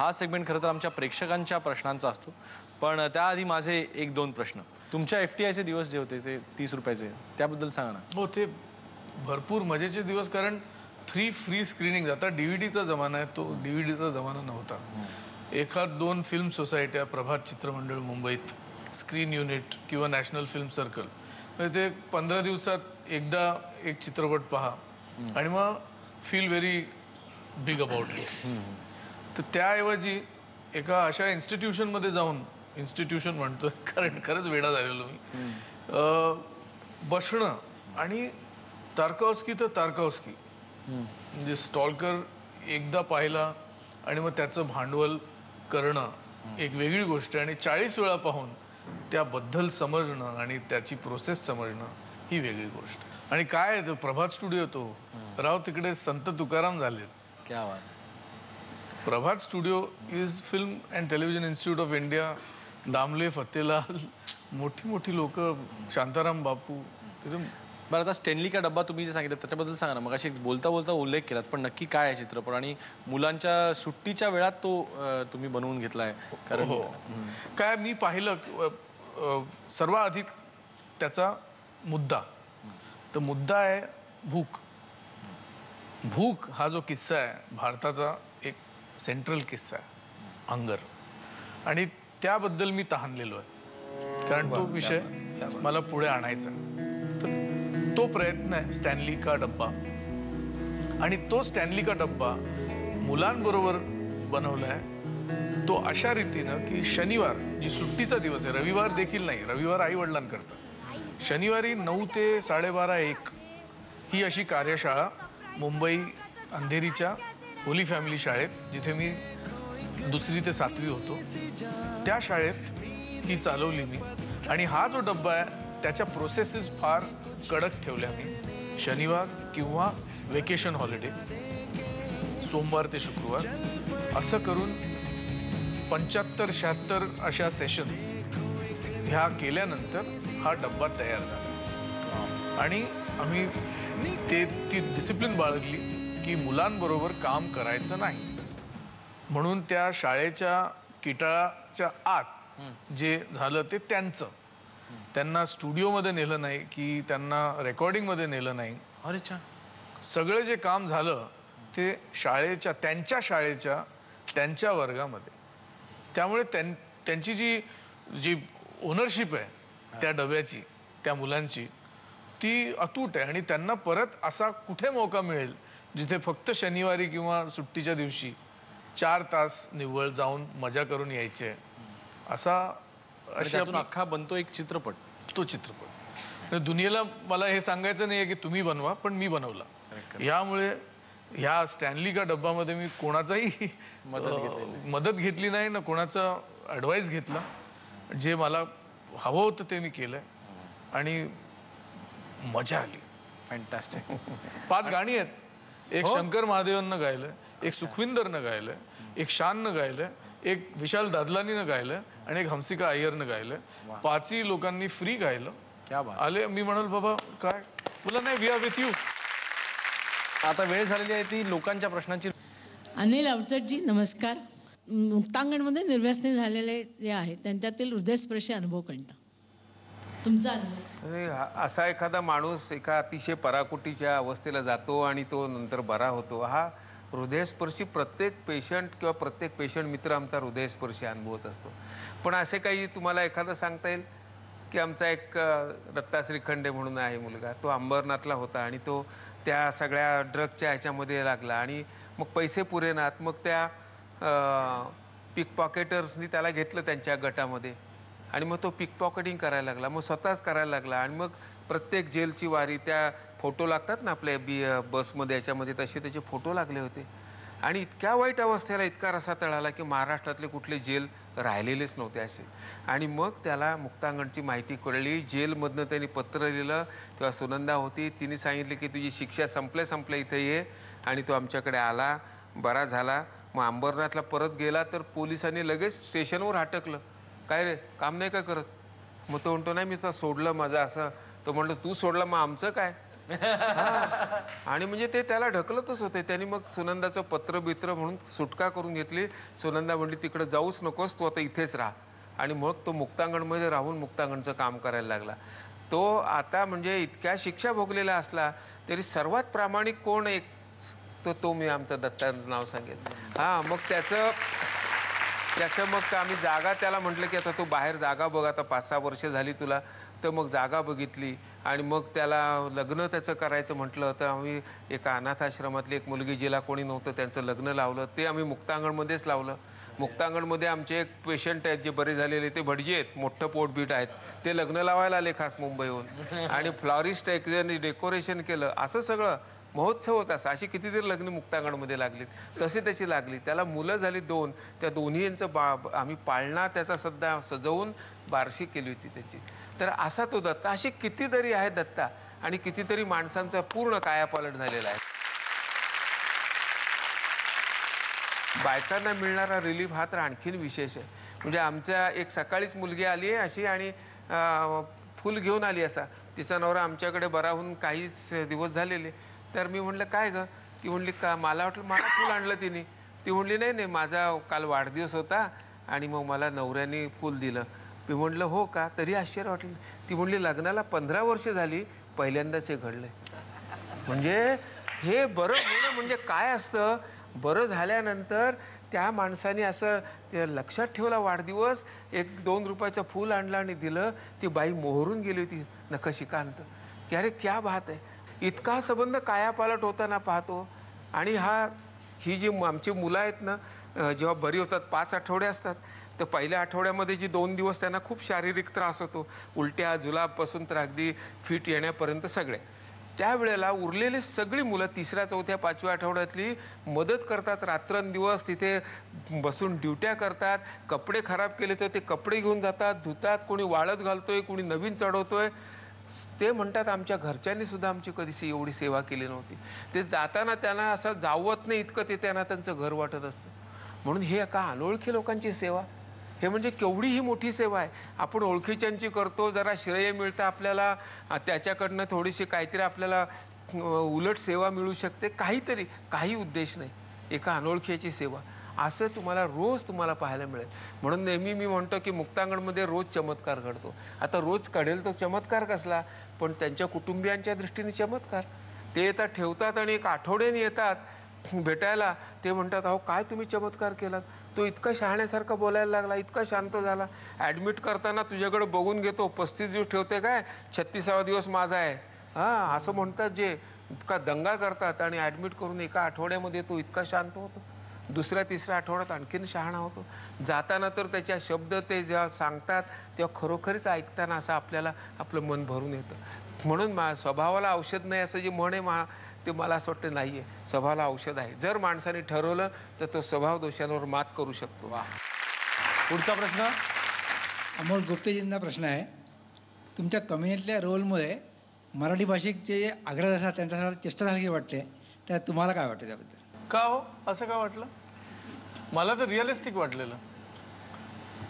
हा सेगमेंट खरं तर आमच्या प्रेक्षकांच्या प्रश्नांचा असतो, पण त्याआधी माझे 1-2 प्रश्न. तुमच्या FTIचे दिवस जे होते ते 30 रुपयाचे, त्याबद्दल सांगा ना. हो, ते भरपूर मजेचे दिवस, कारण 3 फ्री स्क्रीनिंग. आता DVDचा जमाना आहे, तो DVDचा जमाना नव्हता. 1-2 फिल्म सोसायट्या, प्रभात चित्रमंडळ मुंबईत, स्क्रीन युनिट किंवा नॅशनल फिल्म सर्कल, ते 15 दिवसात एकदा एक चित्रपट पहा आणि मग feel very big about it. तर त्याऐवजी एका अशा इन्स्टिट्यूशनमध्ये जाऊन, इन्स्टिट्यूशन म्हणतोय कारण खरंच वेडा झालेलो मी, बसणं आणि तारकावस्की तर तारकावस्की, म्हणजे स्टॉल्कर एकदा पाहिला आणि मग त्याचं भांडवल करणं एक वेगळी गोष्ट, आणि 40 वेळा पाहून त्याबद्दल समजणं आणि त्याची प्रोसेस समजणं ही वेगळी गोष्ट. आणि काय तो प्रभात स्टुडिओ, तो राव तिकडे संत तुकाराम झालेत. क्या बात. Prabhat studio is film and television institute of India. Damle, Fatelal, मोठी मोठी लोक, शांताराम बापू. बरं, आता स्टॅनली का डब्बा तुम्ही जे सांगितलं त्याच्याबद्दल सांगा ना. मग अशी बोलता बोलता उल्लेख केलात, पण नक्की काय आहे चित्रपट आणि मुलांच्या सुट्टीच्या वेळात तो तुम्ही बनवून घेतलाय? कारण काय मी पाहिलं सर्वाधिक त्याचा मुद्दा, तर मुद्दा आहे भूक. भूक हा जो किस्सा आहे भारताचा एक सेंट्रल किस्सा आहे, हंगर, आणि त्याबद्दल मी तहानलेलो आहे, कारण तो विषय मला पुढे आणायचा. तर तो प्रयत्न आहे स्टॅनली का डब्बा. आणि तो स्टॅनली का डब्बा मुलांबरोबर बनवलाय तो अशा रीतीनं की शनिवार जी सुट्टीचा दिवस आहे, रविवार देखील नाही, रविवार आई वडिलांकरता, शनिवारी 9 ते 12:30-1 ही अशी कार्यशाळा मुंबई अंधेरीच्या होली फॅमिली शाळेत, जिथे मी 2री ते 7वी होतो, त्या शाळेत ही चालवली मी. आणि हा जो डब्बा आहे त्याच्या प्रोसेसेस फार कडक ठेवल्या मी. शनिवार किंवा वेकेशन हॉलिडे, सोमवार ते शुक्रवार, असं करून 75-76 अशा सेशन्स ह्या केल्यानंतर हा डब्बा तयार झाला. आणि आम्ही ती डिसिप्लिन बाळगली की मुलांबरोबर काम करायचं नाही, म्हणून त्या शाळेच्या किटाळाच्या आत जे झालं ते त्यांना स्टुडिओमध्ये नेलं नाही की त्यांना रेकॉर्डिंगमध्ये नेलं नाही. अरे छान. सगळं जे काम झालं ते त्यांच्या शाळेच्या त्यांच्या वर्गामध्ये. त्यामुळे त्यांची जी ओनरशिप आहे त्या डब्याची, त्या मुलांची, ती अतूट आहे. आणि त्यांना परत असा कुठे मौका मिळेल जिथे फक्त शनिवारी किंवा सुट्टीच्या दिवशी 4 तास निव्वळ जाऊन मजा करून यायचे, असा अख्खा बनतो एक चित्रपट. तो चित्रपट दुनियेला मला हे सांगायचं नाहीये की तुम्ही बनवा, पण मी बनवला. यामुळे ह्या स्टॅनली का डब्बामध्ये मी कोणाचाही मदत घेतली नाही ना, कोणाचा ॲडवाईस घेतला. जे मला हवं होतं ते मी केलंय आणि मजा आली. फॅन्टॅस्टिक. 5 गाणी आहेत. एक शंकर महादेवननं गायलंय, एक सुखविंदरनं गायलंय, एक शाननं गायलंय, एक विशाल दादलानीनं गायलंय आणि एक हंसिका अय्यरनं गायलंय. 5ही लोकांनी फ्री गायलं. क्या बात. आले, मी म्हणाल बाबा काय तुला नाही, वी आर विथ यू. आता वेळ झालेली आहे ती लोकांच्या प्रश्नांची. अनिल अवचटजी नमस्कार. मुक्तांगणमध्ये निर्व्यसनी झालेले जे आहेत त्यांच्यातील हृदयस्पर्शी अनुभव कळता, तुमचा अनुभव. असा एखादा माणूस एका अतिशय पराकोटीच्या अवस्थेला जातो आणि तो नंतर बरा होतो, हा हृदयस्पर्शी प्रत्येक पेशंट किंवा प्रत्येक पेशंट मित्र आमचा हृदयस्पर्शी अनुभवत असतो. पण असे काही तुम्हाला एखादं सांगता येईल की आमचा एक दत्ता श्रीखंडे म्हणून आहे मुलगा, तो अंबरनाथला होता आणि तो त्या सगळ्या ड्रगच्या ह्याच्यामध्ये लागला आणि मग पैसे पुरेनात, मग त्या पिक पॉकेटर्सनी त्याला घेतलं त्यांच्या गटामध्ये आणि मग तो पिक पॉकेटिंग करायला लागला, मग स्वतःच करायला लागला. आणि मग प्रत्येक जेलची वारी, त्या फोटो लागतात ना आपल्या बसमध्ये याच्यामध्ये, तसे त्याचे फोटो लागले होते. आणि इतक्या वाईट अवस्थेला इतका रसा तळाला की महाराष्ट्रातले कुठले जेल राहिलेलेच नव्हते असे. आणि मग त्याला मुक्तांगणची माहिती कळली. जेलमधनं त्यांनी पत्र लिहिलं, तेव्हा सुनंदा होती, तिने सांगितले की तुझी शिक्षा संपल्या इथे ये. आणि तो आमच्याकडे आला, बरा झाला. मग अंबरनाथला परत गेला तर पोलिसांनी लगेच स्टेशनवर हटकलं, काय रे काम नाही का करत? मग तो म्हणतो नाही, मी तर सोडलं माझं असं. तो म्हणलं तू सोडलं, मग आमचं काय? हा. आणि म्हणजे ते त्याला ढकलतच होते. त्यांनी मग सुनंदाचं पत्र बित्र म्हणून सुटका करून घेतली. सुनंदा म्हणली तिकडे जाऊच नकोस, तू आता इथेच राहा. आणि मग तो मुक्तांगणमध्ये राहून मुक्तांगणचं काम करायला लागला. तो आता म्हणजे इतक्या शिक्षा भोगलेला असला तरी सर्वात प्रामाणिक कोण एक तो मी आमचा दत्ताचं नाव सांगेन. हा, मग त्याचं मग आम्ही जागा त्याला म्हटलं की आता तू बाहेर जागा बघ, आता 5-6 वर्ष झाली तुला. तर मग जागा बघितली आणि मग त्याला लग्न त्याचं करायचं म्हटलं तर आम्ही एका अनाथ आश्रमातली एक मुलगी जिला कोणी नव्हतं त्यांचं लग्न लावलं. ते आम्ही मुक्तांगणमध्येच लावलं. मुक्तांगणमध्ये आमचे एक पेशंट आहेत जे बरे झालेले, ते भटजी आहेत, मोठं पोटबीट आहेत, ते लग्न लावायला आले खास मुंबईहून. आणि फ्लॉरिस्ट एक जण डेकोरेशन केलं. असं सगळं महोत्सव होता. अशी कितीतरी लग्न मुक्तांगणमध्ये लागलीत. तशी त्याची लागली. त्याला मुलं झाली 2. त्या दोन्हींचं आम्ही पाळणा त्याचा सध्या सजवून बारशी केली होती त्याची. तर असा तो दत्ता. अशी कितीतरी आहे दत्ता आणि कितीतरी माणसांचा पूर्ण कायापालट झालेला आहे. बायकांना मिळणारा रिलीफ हा तर आणखीन विशेष आहे. म्हणजे आमच्या एक सकाळीच मुलगी आली आहे अशी आणि फुल घेऊन आली. असा तिचा नवरा आमच्याकडे बरा होऊन काहीच दिवस झालेले. तर मी म्हणलं काय ग? ती म्हणली का मला वाटलं मला फुल आणलं तिने. ती म्हणली नाही नाही, माझा काल वाढदिवस होता आणि मग मला नवऱ्याने फुल दिलं. मी म्हणलं हो का? तरी आश्चर्य वाटलं. ती म्हणली लग्नाला 15 वर्ष झाली, पहिल्यांदाच हे घडलंय. म्हणजे हे बरं होणं म्हणजे काय असतं. बरं झाल्यानंतर त्या माणसाने असं ते लक्षात ठेवला वाढदिवस, 1-2 रुपयाचं फूल आणलं आणि दिलं. ती बाई मोहरून गेली होती नखशिकांत की अरे क्या बात आहे. इतका संबंध कायापालट होताना पाहतो. आणि ही जी आमची मुलं आहेत ना, जेव्हा बरी होतात 5 आठवडे असतात, तर पहिल्या आठवड्यामध्ये जी 2 दिवस त्यांना खूप शारीरिक त्रास होतो, उलट्या जुलाबपासून तर अगदी फिट येण्यापर्यंत सगळे. त्यावेळेला उरलेली सगळी मुलं 3ऱ्या 4थ्या 5व्या आठवड्यातली मदत करतात. रात्रंदिवस तिथे बसून ड्युट्या करतात. कपडे खराब केले तर ते कपडे घेऊन जातात, धुतात. कोणी वाळत घालतोय, कोणी नवीन चढवतोय. ते म्हणतात आमच्या घरच्यांनी सुद्धा आमची कधीशी एवढी सेवा केली नव्हती. ते जाताना त्यांना असं जावत नाही इतकं ते त्यांना त्यांचं घर वाटत असतं. म्हणून हे का अनोळखी लोकांची सेवा, हे म्हणजे केवढी ही मोठी सेवा आहे. आपण ओळखीच्यांची करतो, जरा श्रेय मिळतं आपल्याला, त्याच्याकडनं थोडीशी काहीतरी आपल्याला उलट सेवा मिळू शकते, काहीतरी, काही उद्देश नाही. एका अनोळखीची सेवा असं तुम्हाला पाहायला मिळेल. म्हणून नेहमी मी म्हणतो की मुक्तांगणमध्ये रोज चमत्कार घडतो. आता रोज कळेल तो चमत्कार कसला, पण त्यांच्या कुटुंबियांच्या दृष्टीने चमत्कार. ते येतात, ठेवतात आणि 1 आठवड्याने येतात भेटायला. ते म्हणतात अहो काय तुम्ही चमत्कार केलात. तो इतका शहाण्यासारखा बोलायला लागला, इतका शांत झाला. ऍडमिट करताना तुझ्याकडे बघून घेतो, 35 दिवस ठेवते काय, 36वा दिवस माझा आहे. हा, असं म्हणतात जे इतका दंगा करतात. आणि ऍडमिट करून 1 आठवड्यामध्ये तो इतका शांत होतो. 2ऱ्या-3ऱ्या आठवड्यात आणखीन शहाणा होतो. जाताना तर त्याच्या शब्द ते जेव्हा सांगतात तेव्हा खरोखरीच ऐकताना असं आपल्याला आपलं मन भरून येतं. म्हणून स्वभावाला औषध नाही असं जे म्हण आहे ते मला असं वाटतं नाहीये. स्वभावाला औषध आहे. जर माणसाने ठरवलं तर तो स्वभाव दोषांवर मात करू शकतो. पुढचा प्रश्न अमोल गुप्तेजींना प्रश्न आहे. तुमच्या कम्युनिटीतल्या रोलमुळे मराठी भाषिक जे आग्रह असतात त्यांच्यासाठी चेष्टासारखी वाटते, त्या तुम्हाला काय वाटतं त्याबद्दल? का हो असं का वाटलं? मला तर रिअलिस्टिक वाटलेलं.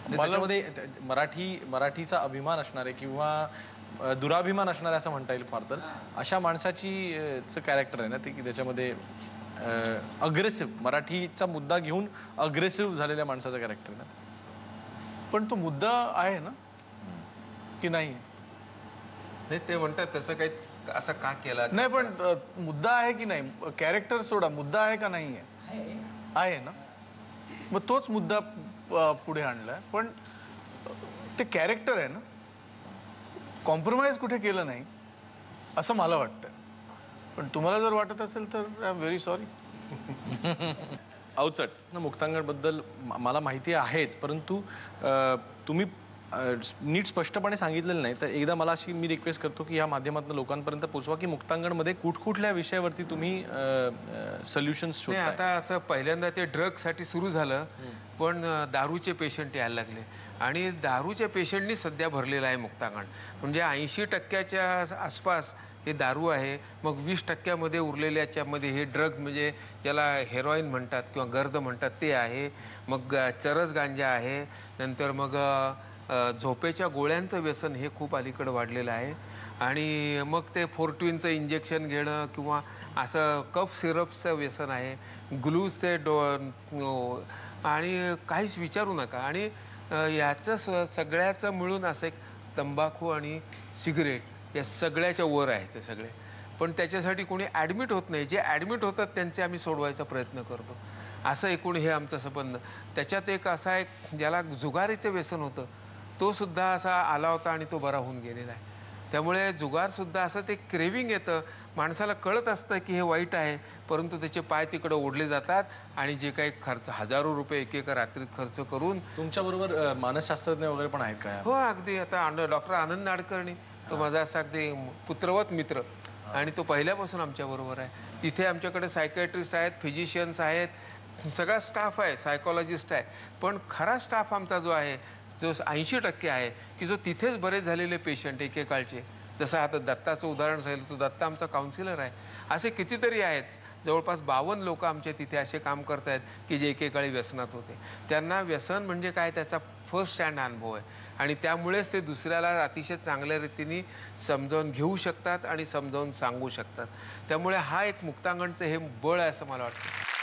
त्याच्यामध्ये मराठीचा अभिमान असणारे किंवा दुराभिमान असणारे असं म्हणता येईल फार तर, अशा माणसाची कॅरेक्टर आहे ना ते, की त्याच्यामध्ये अग्रेसिव्ह, मराठीचा मुद्दा घेऊन अग्रेसिव्ह झालेल्या माणसाचं कॅरेक्टर आहे ना. पण तो मुद्दा आहे ना की नाही? नाही, ते म्हणतात तसं काही असं का केला नाही, पण मुद्दा आहे की नाही? कॅरेक्टर सोडा, मुद्दा आहे का नाही आहे ना. मग तोच मुद्दा पुढे आणलाय. पण ते कॅरेक्टर आहे ना, कॉम्प्रोमाइज कुठे केलं नाही असं मला वाटतं. पण तुम्हाला जर वाटत असेल तर I am very sorry. Avachat Muktangan बद्दल मला माहिती आहेच, परंतु तुम्ही नीट स्पष्टपणे सांगितलेलं नाही. तर एकदा मला अशी मी रिक्वेस्ट करतो की या माध्यमातून लोकांपर्यंत पोहोचवा की मुक्तांगणमध्ये कुठल्या विषयावरती तुम्ही सोल्युशन्स शोधताय. आता असं पहिल्यांदा ते ड्रगसाठी सुरू झालं, पण दारूचे पेशंट यायला लागले आणि दारूच्या पेशंटनी सध्या भरलेलं आहे मुक्तांगण. म्हणजे 80% आसपास हे दारू आहे. मग 20% उरलेल्याच्यामध्ये हे ड्रग्ज म्हणजे ज्याला हेरोईन म्हणतात किंवा गर्द म्हणतात ते आहे. मग चरस गांजा आहे. नंतर मग झोपेच्या गोळ्यांचं व्यसन हे खूप अलीकडे वाढलेलं आहे. आणि मग ते फोर्ट्विनचं इंजेक्शन घेणं किंवा असं कफ सिरपचं व्यसन आहे, ग्लूज ते आणि काहीच विचारू नका. आणि याचं सगळ्याचं मिळून असं एक तंबाखू आणि सिगरेट या सगळ्याच्या वर आहे ते सगळे. पण त्याच्यासाठी कोणी ॲडमिट होत नाही. जे ॲडमिट होतात त्यांचे आम्ही सोडवायचा प्रयत्न करतो. असं एकूण हे आमचं संबंध. त्याच्यात एक असा एक ज्याला जुगारीचं व्यसन होतं तो सुद्धा असा आला होता आणि तो बरा होऊन गेलेला आहे. त्यामुळे जुगार सुद्धा असं ते क्रेविंग येतं. माणसाला कळत असतं की हे वाईट आहे, परंतु त्याचे पाय तिकडे ओढले जातात आणि जे काही खर्च हजारो रुपये एकेका रात्रीत खर्च करून. तुमच्याबरोबर मानसशास्त्रज्ञ वगैरे पण आहेत काय? हो अगदी. आता डॉक्टर आनंद नाडकर्णी तो माझा असा अगदी पुत्रवत मित्र आणि तो पहिल्यापासून आमच्या बरोबर आहे. तिथे आमच्याकडे सायकॅट्रिस्ट आहेत, फिजिशियन्स आहेत, सगळा स्टाफ आहे, सायकोलॉजिस्ट आहे. पण खरा स्टाफ आमचा जो आहे जो 80% आहे की जो तिथेच बरेच झालेले पेशंट एकेकाळचे, जसं आता दत्ताचं उदाहरण झालं, तो दत्ता आमचा काउन्सिलर आहे. असे कितीतरी आहेत. जवळपास 52 लोक आमच्या तिथे असे काम करत आहेत की जे एकेकाळी व्यसनात होते. त्यांना व्यसन म्हणजे काय त्याचा फर्स्ट हँड अनुभव आहे आणि त्यामुळेच ते दुसऱ्याला अतिशय चांगल्या रीतीने समजावून घेऊ शकतात आणि समजावून सांगू शकतात. त्यामुळे हा एक मुक्तांगणचं हे बळ आहे असं मला वाटतं.